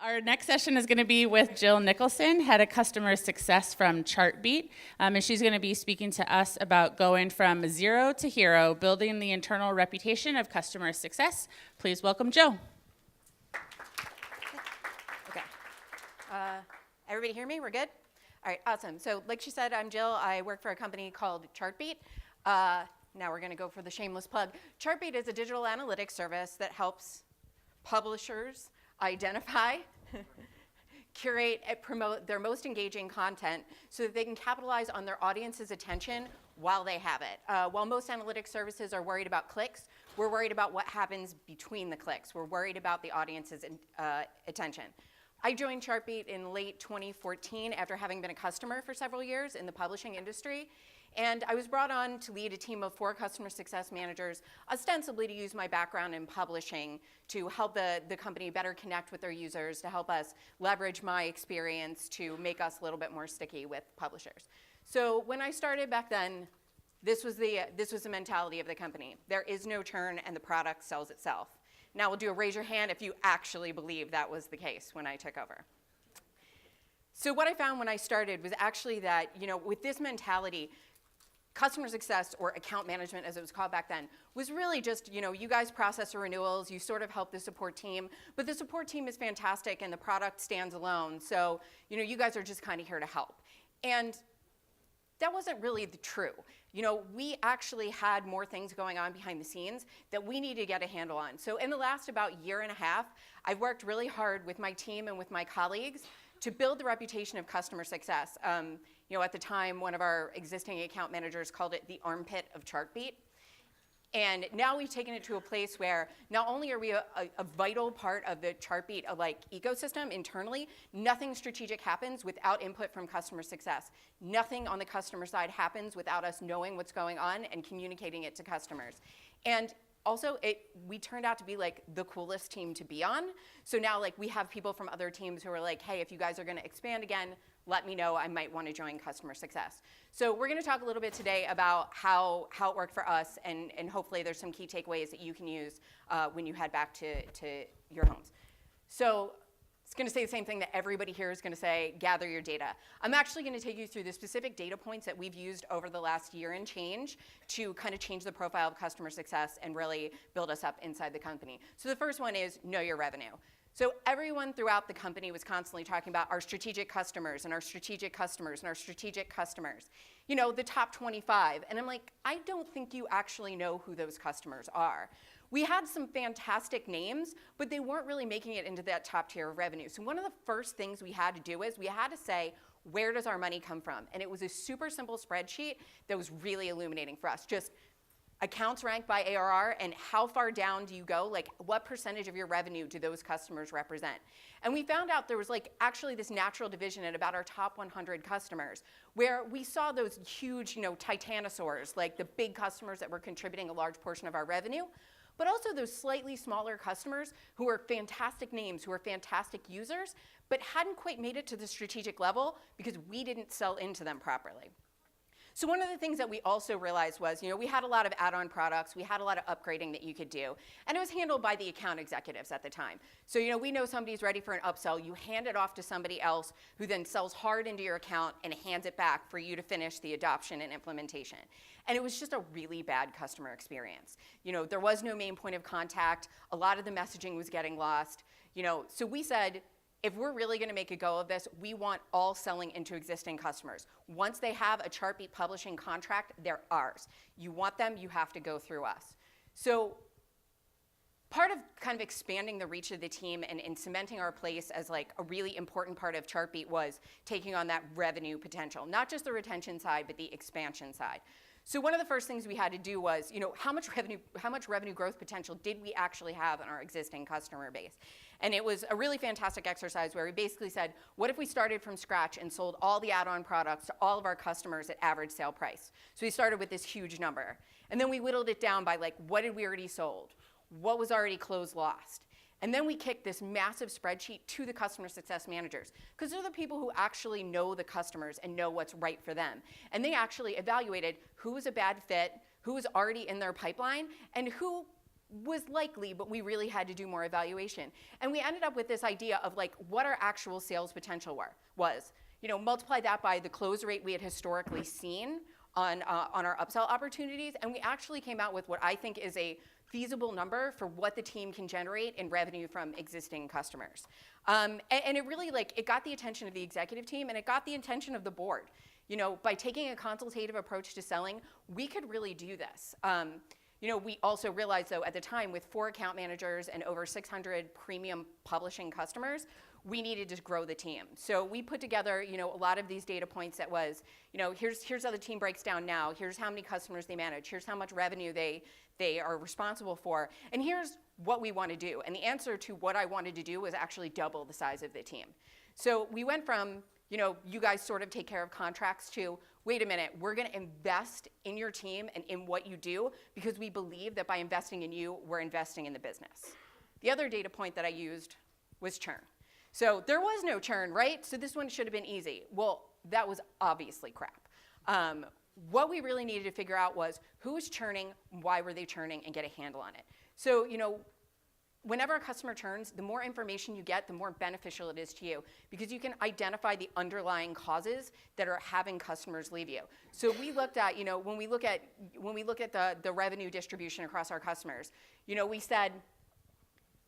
Our next session is going to be with Jill Nicholson, Head of Customer Success from Chartbeat, and she's going to be speaking to us about going from zero to hero, building the internal reputation of customer success. Please welcome Jill. Okay. Everybody hear me? We're good? All right, awesome. So like she said, I'm Jill. I work for a company called Chartbeat. Now we're going to go for the shameless plug. Chartbeat is a digital analytics service that helps publishers identify, curate, and promote their most engaging content so that they can capitalize on their audience's attention while they have it. While most analytics services are worried about clicks, we're worried about what happens between the clicks. We're worried about the audience's attention. I joined Chartbeat in late 2014 after having been a customer for several years in the publishing industry. And I was brought on to lead a team of 4 customer success managers, ostensibly to use my background in publishing to help the company better connect with their users, to help us leverage my experience to make us a little bit more sticky with publishers. So when I started back then, this was the mentality of the company. There is no churn and the product sells itself. Now we'll do a raise your hand if you actually believe that was the case when I took over. So what I found when I started was actually that, with this mentality, customer success, or account management as it was called back then, was really just, you guys process the renewals, you sort of help the support team, but the support team is fantastic and the product stands alone, so you guys are just kind of here to help. And that wasn't really the true. We actually had more things going on behind the scenes that we need to get a handle on. So in the last about year and a half, I've worked really hard with my team and with my colleagues to build the reputation of customer success. At the time, one of our existing account managers called it the armpit of Chartbeat. And now we've taken it to a place where not only are we a vital part of the Chartbeat ecosystem internally, nothing strategic happens without input from customer success. Nothing on the customer side happens without us knowing what's going on and communicating it to customers. And also, we turned out to be the coolest team to be on. So now we have people from other teams who are like, hey, if you guys are going to expand again, let me know. I might want to join customer success. So we're going to talk a little bit today about how it worked for us, and hopefully there's some key takeaways that you can use when you head back to your homes. So it's going to say the same thing that everybody here is going to say: gather your data. I'm actually going to take you through the specific data points that we've used over the last year and change to kind of change the profile of customer success and really build us up inside the company. So the first one is know your revenue. So everyone throughout the company was constantly talking about our strategic customers and our strategic customers and our strategic customers, the top 25. And I'm like, I don't think you actually know who those customers are. We had some fantastic names, but they weren't really making it into that top tier of revenue. So one of the first things we had to do is we had to say, where does our money come from? And it was a super simple spreadsheet that was really illuminating for us. Just accounts ranked by ARR, and how far down do you go? What percentage of your revenue do those customers represent? And we found out there was actually this natural division at about our top 100 customers, where we saw those huge, titanosaurs, the big customers that were contributing a large portion of our revenue, but also those slightly smaller customers who were fantastic names, who were fantastic users, but hadn't quite made it to the strategic level because we didn't sell into them properly. So one of the things that we also realized was, we had a lot of add-on products, we had a lot of upgrading that you could do, and it was handled by the account executives at the time. So, we know somebody's ready for an upsell, you hand it off to somebody else who then sells hard into your account and hands it back for you to finish the adoption and implementation. And it was just a really bad customer experience. There was no main point of contact, a lot of the messaging was getting lost, so we said, if we're really going to make a go of this, we want all selling into existing customers. Once they have a Chartbeat publishing contract, they're ours. You want them, you have to go through us. So part of kind of expanding the reach of the team and cementing our place as a really important part of Chartbeat was taking on that revenue potential, not just the retention side, but the expansion side. So one of the first things we had to do was, how much revenue growth potential did we actually have in our existing customer base? And it was a really fantastic exercise where we basically said, what if we started from scratch and sold all the add-on products to all of our customers at average sale price? So we started with this huge number. And then we whittled it down by what did we already sold? What was already closed lost? And then we kicked this massive spreadsheet to the customer success managers, because they're the people who actually know the customers and know what's right for them. And they actually evaluated who was a bad fit, who was already in their pipeline, and who was likely, but we really had to do more evaluation. And we ended up with this idea of like what our actual sales potential was. Multiply that by the close rate we had historically seen on our upsell opportunities, and we actually came out with what I think is a feasible number for what the team can generate in revenue from existing customers. And it really it got the attention of the executive team, and it got the attention of the board. By taking a consultative approach to selling, we could really do this. We also realized, though, at the time, with 4 account managers and over 600 premium publishing customers, we needed to grow the team. So we put together, a lot of these data points that was, here's how the team breaks down now. Here's how many customers they manage. Here's how much revenue they are responsible for. And here's what we want to do. And the answer to what I wanted to do was actually double the size of the team. So we went from, you guys sort of take care of contracts to, wait a minute, we're going to invest in your team and in what you do because we believe that by investing in you, we're investing in the business. The other data point that I used was churn. So there was no churn, right? So this one should have been easy. Well, that was obviously crap. What we really needed to figure out was who was churning, why were they churning, and get a handle on it. So, whenever a customer churns, the more information you get, the more beneficial it is to you because you can identify the underlying causes that are having customers leave you. So we looked at, when we look at the revenue distribution across our customers, we said,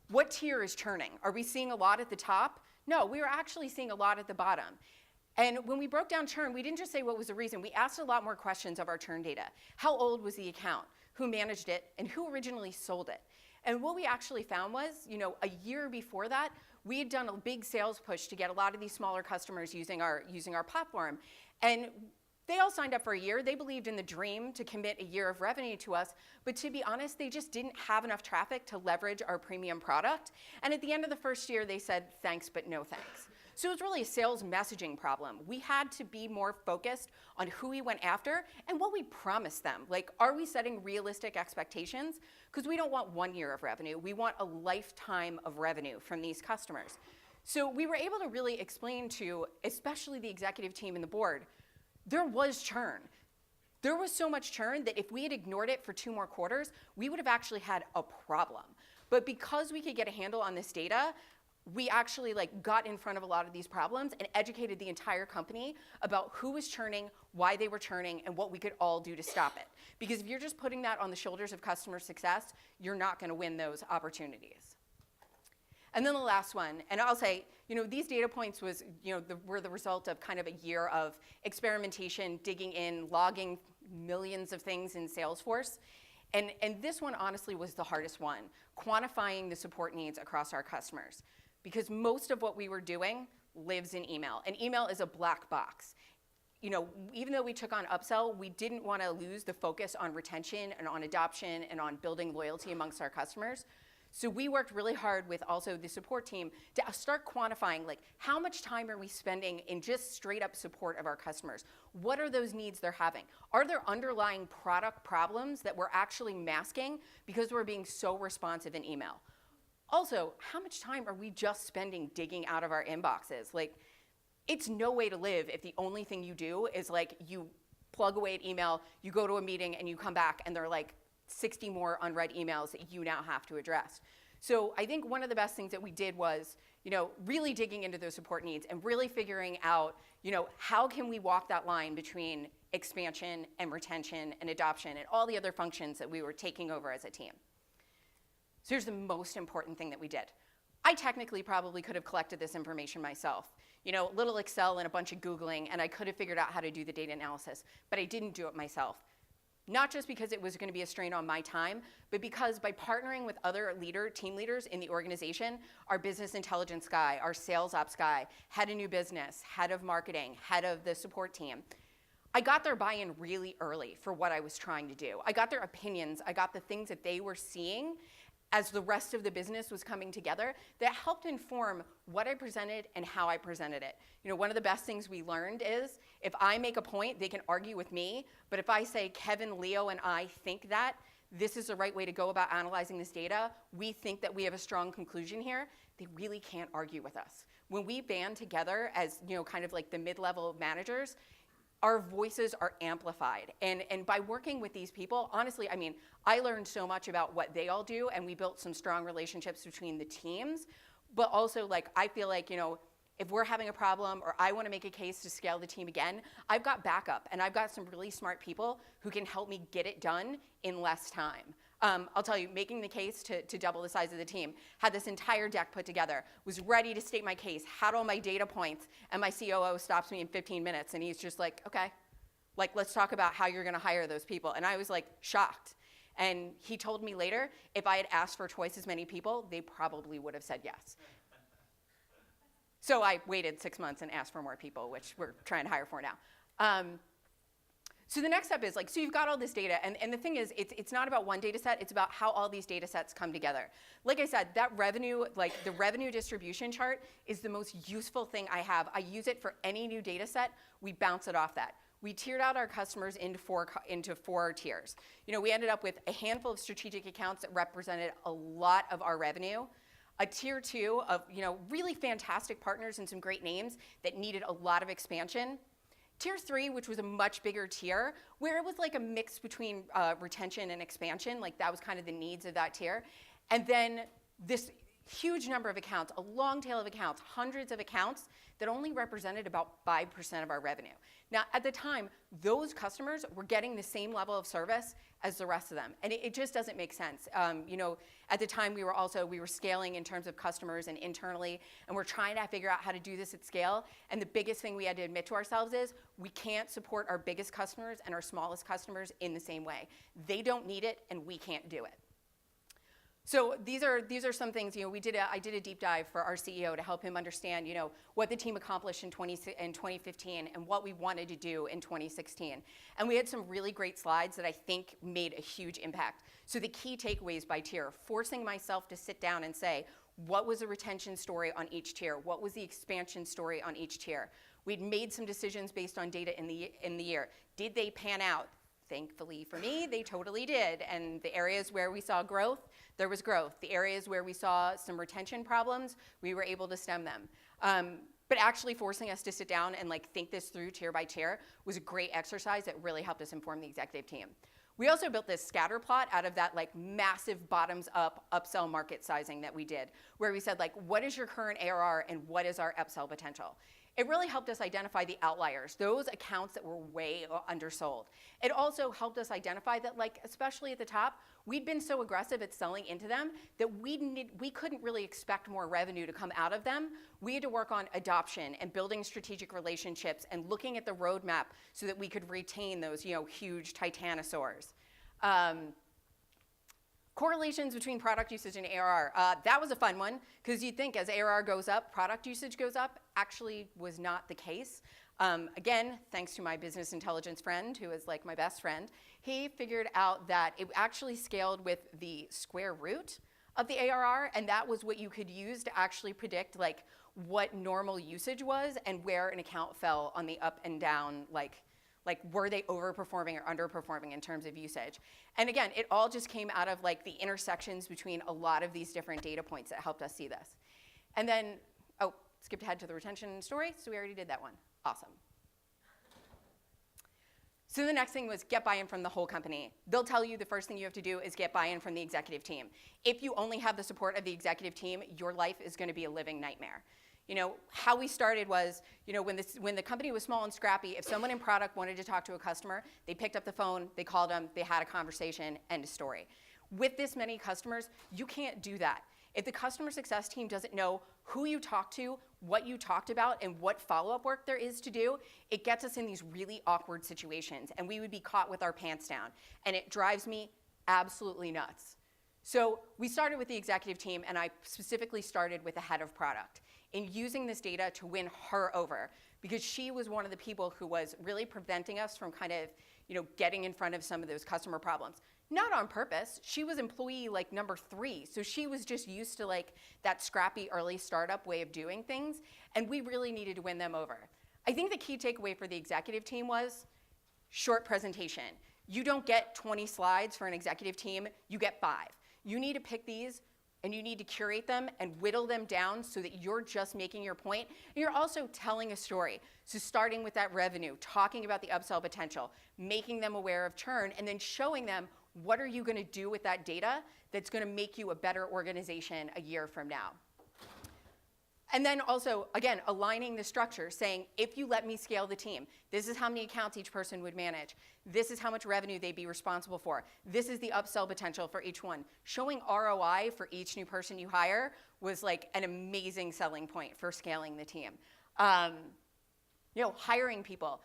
what tier is churning? Are we seeing a lot at the top? No, we were actually seeing a lot at the bottom. And when we broke down churn, we didn't just say what was the reason. We asked a lot more questions of our churn data. How old was the account? Who managed it? And who originally sold it? And what we actually found was, a year before that, we had done a big sales push to get a lot of these smaller customers using our platform. And they all signed up for a year. They believed in the dream to commit a year of revenue to us. But to be honest, they just didn't have enough traffic to leverage our premium product. And at the end of the first year, they said, thanks, but no thanks. So it was really a sales messaging problem. We had to be more focused on who we went after and what we promised them. Are we setting realistic expectations? Because we don't want 1 year of revenue. We want a lifetime of revenue from these customers. So we were able to really explain to, especially the executive team and the board, there was churn. There was so much churn that if we had ignored it for 2 more quarters, we would have actually had a problem. But because we could get a handle on this data, we actually got in front of a lot of these problems and educated the entire company about who was churning, why they were churning, and what we could all do to stop it. Because if you're just putting that on the shoulders of customer success, you're not going to win those opportunities. And then the last one, and I'll say, these data points were the result of kind of a year of experimentation, digging in, logging millions of things in Salesforce. And this one honestly was the hardest one, quantifying the support needs across our customers. Because most of what we were doing lives in email, and email is a black box. Even though we took on upsell, we didn't want to lose the focus on retention and on adoption and on building loyalty amongst our customers. So we worked really hard with also the support team to start quantifying how much time are we spending in just straight up support of our customers? What are those needs they're having? Are there underlying product problems that we're actually masking because we're being so responsive in email? Also, how much time are we just spending digging out of our inboxes? It's no way to live if the only thing you do is you plug away at email, you go to a meeting and you come back and they're 60 more unread emails that you now have to address. So I think one of the best things that we did was, really digging into those support needs and really figuring out, how can we walk that line between expansion and retention and adoption and all the other functions that we were taking over as a team. So here's the most important thing that we did. I technically probably could have collected this information myself. A little Excel and a bunch of Googling, and I could have figured out how to do the data analysis, but I didn't do it myself. Not just because it was going to be a strain on my time, but because by partnering with other team leaders in the organization, our business intelligence guy, our sales ops guy, head of new business, head of marketing, head of the support team, I got their buy-in really early for what I was trying to do. I got their opinions. I got the things that they were seeing as the rest of the business was coming together that helped inform what I presented and how I presented it. One of the best things we learned is if I make a point, they can argue with me, but if I say Kevin, Leo, and I think that this is the right way to go about analyzing this data, we think that we have a strong conclusion here, they really can't argue with us. When we band together as kind of the mid-level managers, our voices are amplified. And by working with these people, honestly, I mean, I learned so much about what they all do, and we built some strong relationships between the teams. But also, like, I feel like, you know, if we're having a problem or I want to make a case to scale the team again, I've got backup, and I've got some really smart people who can help me get it done in less time. I'll tell you, making the case to double the size of the team, had this entire deck put together, was ready to state my case, had all my data points, and my COO stops me in 15 minutes, and he's just like, okay, like, let's talk about how you're going to hire those people. And I was like shocked. And he told me later, if I had asked for twice as many people, they probably would have said yes. So I waited 6 months and asked for more people, which we're trying to hire for now. So the next step is, like, so you've got all this data, and the thing is, it's not about one data set, it's about how all these data sets come together. Like I said, that revenue, like the revenue distribution chart is the most useful thing I have. I use it for any new data set, we bounce it off that. We tiered out our customers into four tiers. You know, we ended up with a handful of strategic accounts that represented a lot of our revenue. A tier 2 of, you know, really fantastic partners and some great names that needed a lot of expansion. Tier 3, which was a much bigger tier, where it was like a mix between retention and expansion, like that was kind of the needs of that tier. And then this huge number of accounts, a long tail of accounts, hundreds of accounts that only represented about 5% of our revenue. Now, at the time, those customers were getting the same level of service as the rest of them, and it just doesn't make sense. You know, at the time, we were scaling in terms of customers and internally, and we're trying to figure out how to do this at scale. And the biggest thing we had to admit to ourselves is we can't support our biggest customers and our smallest customers in the same way. They don't need it, and we can't do it. So these are some things, you know, I did a deep dive for our CEO to help him understand, you know, what the team accomplished in 2015 and what we wanted to do in 2016. And we had some really great slides that I think made a huge impact. So the key takeaways by tier, forcing myself to sit down and say, what was the retention story on each tier? What was the expansion story on each tier? We'd made some decisions based on data in the year. Did they pan out? Thankfully for me, they totally did. And the areas where we saw growth, there was growth. The areas where we saw some retention problems, we were able to stem them. But actually forcing us to sit down and like think this through tier by tier was a great exercise that really helped us inform the executive team. We also built this scatter plot out of that like massive bottoms up upsell market sizing that we did, where we said like, what is your current ARR and what is our upsell potential? It really helped us identify the outliers, those accounts that were way undersold. It also helped us identify that, like, especially at the top, we'd been so aggressive at selling into them that we couldn't really expect more revenue to come out of them. We had to work on adoption and building strategic relationships and looking at the roadmap so that we could retain those, you know, huge titanosaurs. Correlations between product usage and ARR. That was a fun one, because you'd think as ARR goes up, product usage goes up. Actually was not the case. Again, thanks to my business intelligence friend, who is like my best friend, he figured out that it actually scaled with the square root of the ARR, and that was what you could use to actually predict like what normal usage was and where an account fell on the up and down, like were they overperforming or underperforming in terms of usage? And again, it all just came out of like the intersections between a lot of these different data points that helped us see this. And then, oh, skipped ahead to the retention story, so we already did that one. Awesome. So the next thing was get buy-in from the whole company. They'll tell you the first thing you have to do is get buy-in from the executive team. If you only have the support of the executive team, your life is going to be a living nightmare. You know, how we started was, you know, when the company was small and scrappy, if someone in product wanted to talk to a customer, they picked up the phone, they called them, they had a conversation, end of story. With this many customers, you can't do that. If the customer success team doesn't know who you talked to, what you talked about, and what follow-up work there is to do, it gets us in these really awkward situations, and we would be caught with our pants down. And it drives me absolutely nuts. So we started with the executive team, and I specifically started with the head of product in using this data to win her over, because she was one of the people who was really preventing us from kind of, you know, getting in front of some of those customer problems. Not on purpose. She was employee like number 3, so she was just used to like that scrappy early startup way of doing things, and we really needed to win them over. I think the key takeaway for the executive team was short presentation. You don't get 20 slides for an executive team, you get 5. You need to pick these and you need to curate them and whittle them down so that you're just making your point. And you're also telling a story. So starting with that revenue, talking about the upsell potential, making them aware of churn, and then showing them what are you going to do with that data that's going to make you a better organization a year from now. And then also, again, aligning the structure, saying, if you let me scale the team, this is how many accounts each person would manage. This is how much revenue they'd be responsible for. This is the upsell potential for each one. Showing ROI for each new person you hire was like an amazing selling point for scaling the team. Hiring people.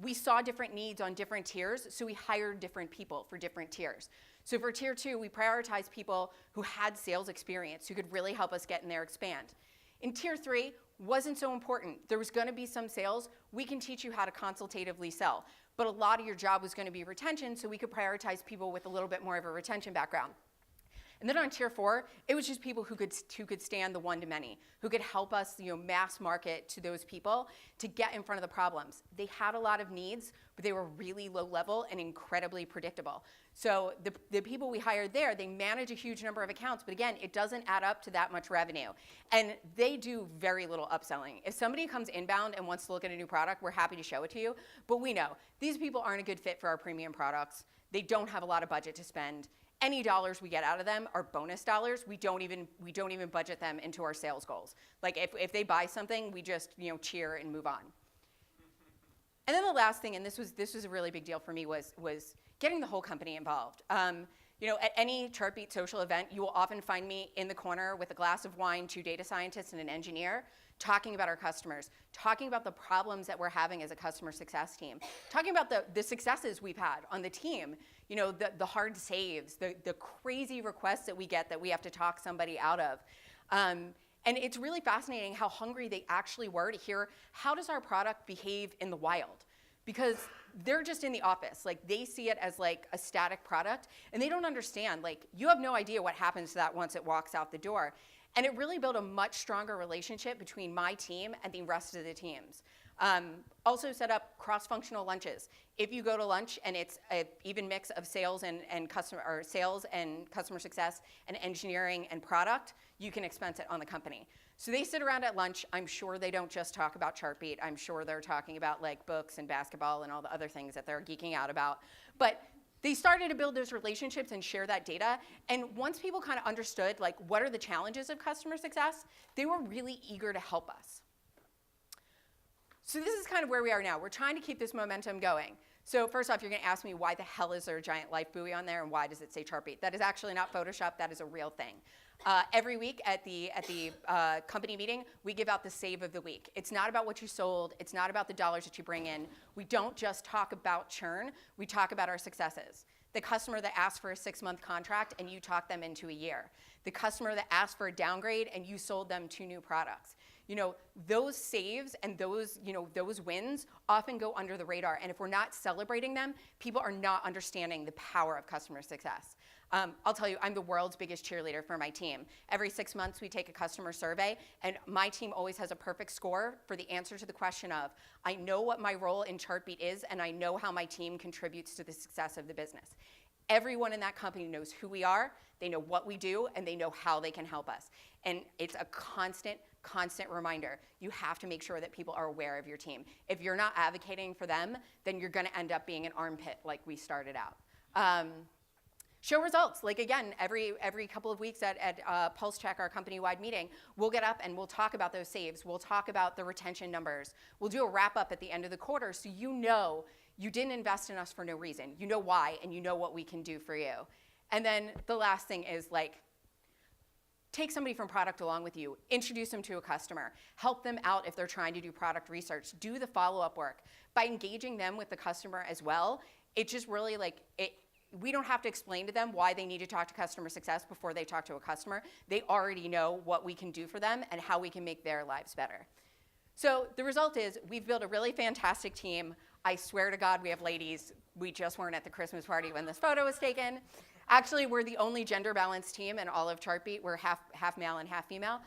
We saw different needs on different tiers, so we hired different people for different tiers. So for tier 2, we prioritized people who had sales experience, who could really help us get in there, expand. In tier 3, wasn't so important. There was going to be some sales. We can teach you how to consultatively sell. But a lot of your job was going to be retention, so we could prioritize people with a little bit more of a retention background. And then on tier 4, it was just people who could stand the one-to-many, who could help us mass market to those people to get in front of the problems. They had a lot of needs, but they were really low level and incredibly predictable. So the people we hired there, they manage a huge number of accounts, but again, it doesn't add up to that much revenue. And they do very little upselling. If somebody comes inbound and wants to look at a new product, we're happy to show it to you, but we know these people aren't a good fit for our premium products. They don't have a lot of budget to spend. Any dollars we get out of them are bonus dollars. We don't even budget them into our sales goals. Like if they buy something, we just cheer and move on. And then the last thing, and this was a really big deal for me, was getting the whole company involved. At any Chartbeat social event, you will often find me in the corner with a glass of wine, 2 data scientists, and an engineer, talking about our customers, talking about the problems that we're having as a customer success team, talking about the successes we've had on the team, the hard saves, the crazy requests that we get that we have to talk somebody out of. And it's really fascinating how hungry they actually were to hear, how does our product behave in the wild? Because they're just in the office. Like, they see it as like a static product, and they don't understand. Like, you have no idea what happens to that once it walks out the door. And it really built a much stronger relationship between my team and the rest of the teams. Also set up cross-functional lunches. If you go to lunch and it's an even mix of sales and customer success and engineering and product, you can expense it on the company. So they sit around at lunch. I'm sure they don't just talk about Chartbeat. I'm sure they're talking about like books and basketball and all the other things that they're geeking out about. But they started to build those relationships and share that data. And once people kind of understood like what are the challenges of customer success, they were really eager to help us. So this is kind of where we are now. We're trying to keep this momentum going. So first off, you're going to ask me, why the hell is there a giant life buoy on there, and why does it say Chartbeat? That is actually not Photoshop. That is a real thing. Every week at the company meeting, we give out the save of the week. It's not about what you sold. It's not about the dollars that you bring in. We don't just talk about churn. We talk about our successes. The customer that asked for a 6-month contract and you talked them into a year. The customer that asked for a downgrade and you sold them 2 new products. Those saves and those wins often go under the radar. And if we're not celebrating them, people are not understanding the power of customer success. I'll tell you, I'm the world's biggest cheerleader for my team. Every 6 months, we take a customer survey, and my team always has a perfect score for the answer to the question of, I know what my role in Chartbeat is, and I know how my team contributes to the success of the business. Everyone in that company knows who we are, they know what we do, and they know how they can help us. And it's a constant reminder. You have to make sure that people are aware of your team. If you're not advocating for them, then you're going to end up being an armpit like we started out. Show results. Like, again, every couple of weeks at Pulse Check, our company-wide meeting, we'll get up and we'll talk about those saves. We'll talk about the retention numbers. We'll do a wrap-up at the end of the quarter so you know you didn't invest in us for no reason. You know why, and you know what we can do for you. And then the last thing is, like, take somebody from product along with you, introduce them to a customer, help them out if they're trying to do product research, do the follow-up work. By engaging them with the customer as well, it just really, we don't have to explain to them why they need to talk to customer success before they talk to a customer. They already know what we can do for them and how we can make their lives better. So the result is we've built a really fantastic team. I swear to God we have ladies. We just weren't at the Christmas party when this photo was taken. Actually, we're the only gender-balanced team in all of Chartbeat. We're half male and half female.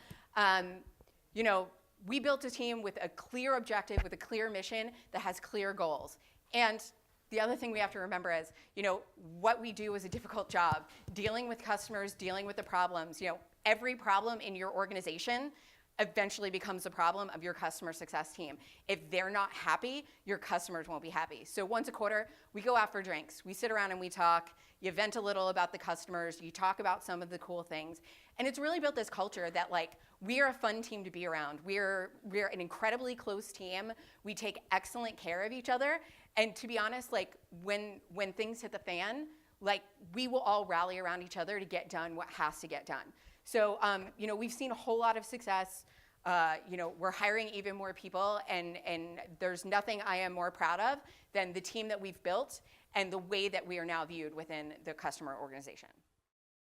We built a team with a clear objective, with a clear mission that has clear goals. And the other thing we have to remember is, what we do is a difficult job. Dealing with customers, dealing with the problems. Every problem in your organization eventually becomes a problem of your customer success team. If they're not happy, your customers won't be happy. So once a quarter, we go out for drinks. We sit around and we talk. You vent a little about the customers. You talk about some of the cool things. And it's really built this culture that we are a fun team to be around. We're an incredibly close team. We take excellent care of each other. And to be honest, when things hit the fan, we will all rally around each other to get done what has to get done. So, we've seen a whole lot of success. We're hiring even more people, and there's nothing I am more proud of than the team that we've built and the way that we are now viewed within the customer organization.